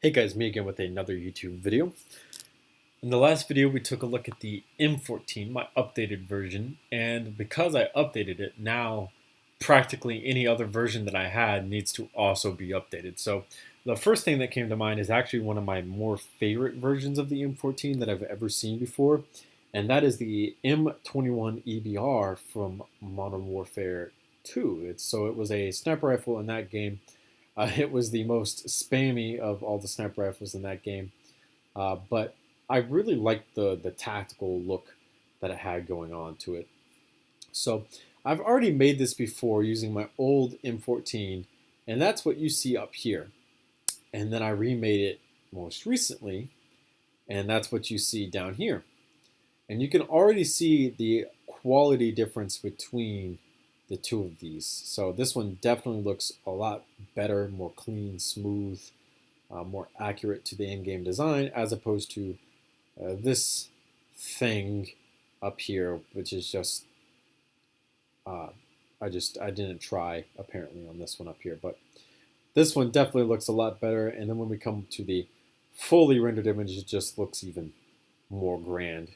Hey guys, me again with another YouTube video. In the last video we took a look at the M14, my updated version, and because I updated it, now practically any other version that I had needs to also be updated. So the first thing that came to mind is actually one of my more favorite versions of the M14 that I've ever seen before, and that is the M21 EBR from Modern Warfare 2. It was a sniper rifle in that game. It was the most spammy of all the sniper rifles in that game, but I really liked the tactical look that it had going on to it. So I've already made this before using my old M14, and that's what you see up here. And then I remade it most recently, and that's what you see down here. And you can already see the quality difference between the two of these. So this one definitely looks a lot better, more clean, smooth, more accurate to the in-game design, as opposed to this thing up here, which is just I didn't try apparently on this one up here, but this one definitely looks a lot better. And then when we come to the fully rendered image, it just looks even more grand.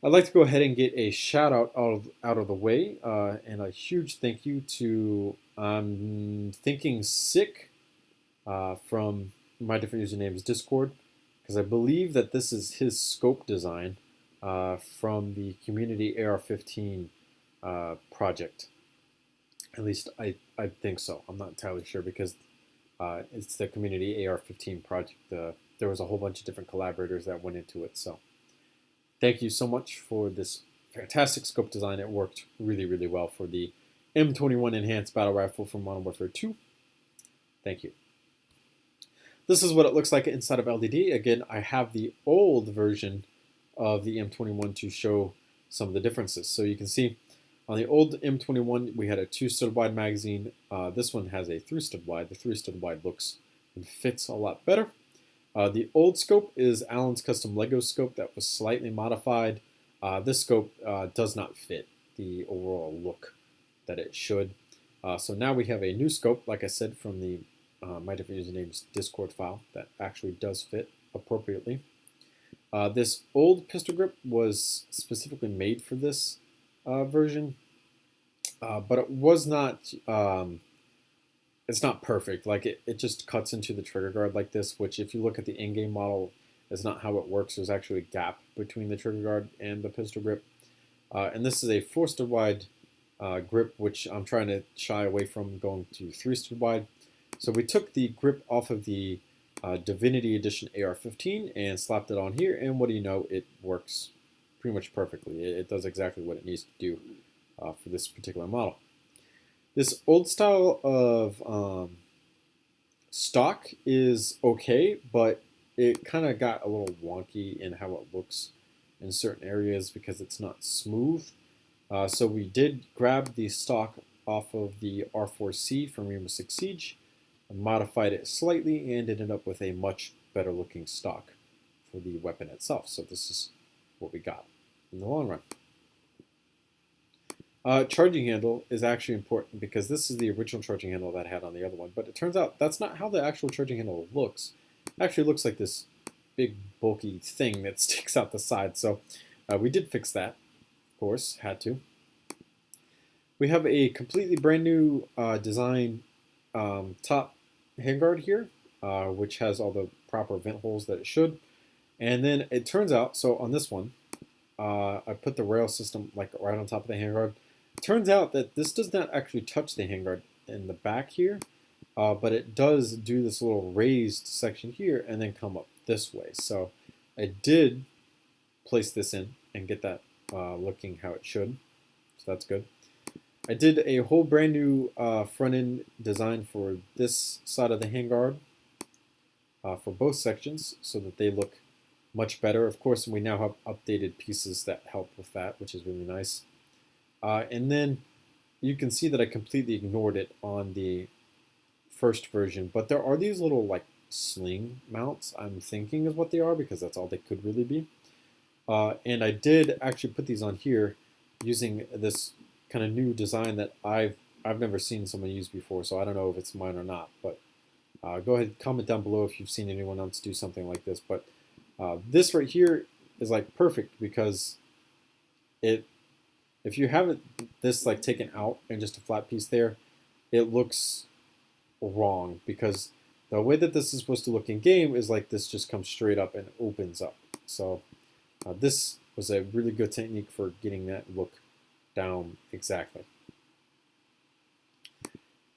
I'd like to go ahead and get a shout out of the way, and a huge thank you to Thinking Sick from my different usernames Discord, because I believe that this is his scope design from the community AR-15 project. At least I think so. I'm not entirely sure because it's the community AR-15 project. There was a whole bunch of different collaborators that went into it. So thank you so much for this fantastic scope design. It worked really, really well for the M21 Enhanced Battle Rifle from Modern Warfare 2. Thank you. This is what it looks like inside of LDD. Again, I have the old version of the M21 to show some of the differences. So you can see on the old M21, we had a 2-stud wide magazine. This one has a 3-stud wide. The 3-stud wide looks and fits a lot better. The old scope is Alan's custom Lego scope that was slightly modified. This scope does not fit the overall look that it should. So now we have a new scope, like I said, from the my different usernames Discord file that actually does fit appropriately. This old pistol grip was specifically made for this version, but it was not. It's not perfect. Like it just cuts into the trigger guard like this, which if you look at the in-game model, is not how it works. There's actually a gap between the trigger guard and the pistol grip. And this is a 4-stud wide grip, which I'm trying to shy away from going to 3-stud wide. So we took the grip off of the Divinity Edition AR-15 and slapped it on here, and what do you know, it works pretty much perfectly. It does exactly what it needs to do for this particular model. This old style of stock is okay, but it kind of got a little wonky in how it looks in certain areas because it's not smooth. So we did grab the stock off of the R4C from Rainbow Six Siege, and modified it slightly, and ended up with a much better looking stock for the weapon itself. So this is what we got in the long run. Charging handle is actually important because this is the original charging handle that I had on the other one, but it turns out that's not how the actual charging handle looks. It actually looks like this big bulky thing that sticks out the side. So we did fix that, of course, had to. We have a completely brand new design top handguard here, which has all the proper vent holes that it should. And then it turns out, so on this one, I put the rail system like right on top of the handguard. Turns out that this does not actually touch the handguard in the back here, but it does do this little raised section here and then come up this way. So I did place this in and get that looking how it should, so that's good. I did a whole brand new front end design for this side of the handguard for both sections so that they look much better. Of course, we now have updated pieces that help with that, which is really nice. And then you can see that I completely ignored it on the first version, but there are these little like sling mounts, I'm thinking is what they are, because that's all they could really be. And I did actually put these on here using this kind of new design that I've never seen someone use before, so I don't know if it's mine or not, but Go ahead, comment down below if you've seen anyone else do something like this. But this right here is like perfect because if you have this like taken out and just a flat piece there, it looks wrong because the way that this is supposed to look in game is like this just comes straight up and opens up. So this was a really good technique for getting that look down exactly.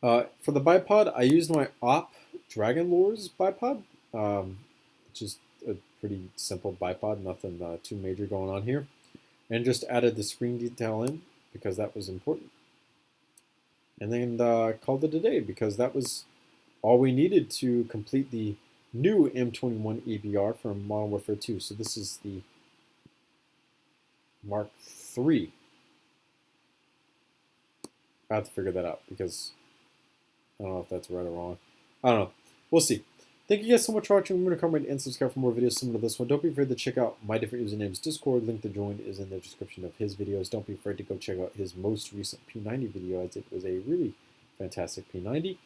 For the bipod, I used my Op Dragon Lores bipod, which is a pretty simple bipod, nothing too major going on here. And just added the spring detail in because that was important. And then called it a day because that was all we needed to complete the new M21 EBR from Modern Warfare 2. So this is the Mark III. I have to figure that out because I don't know if that's right or wrong. I don't know. We'll see. Thank you guys so much for watching. Remember to comment and subscribe for more videos similar to this one. Don't be afraid to check out my different usernames Discord. Link to join is in the description of his videos. Don't be afraid to go check out his most recent P90 video as it was a really fantastic P90.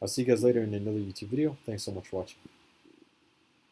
I'll see you guys later in another YouTube video. Thanks so much for watching.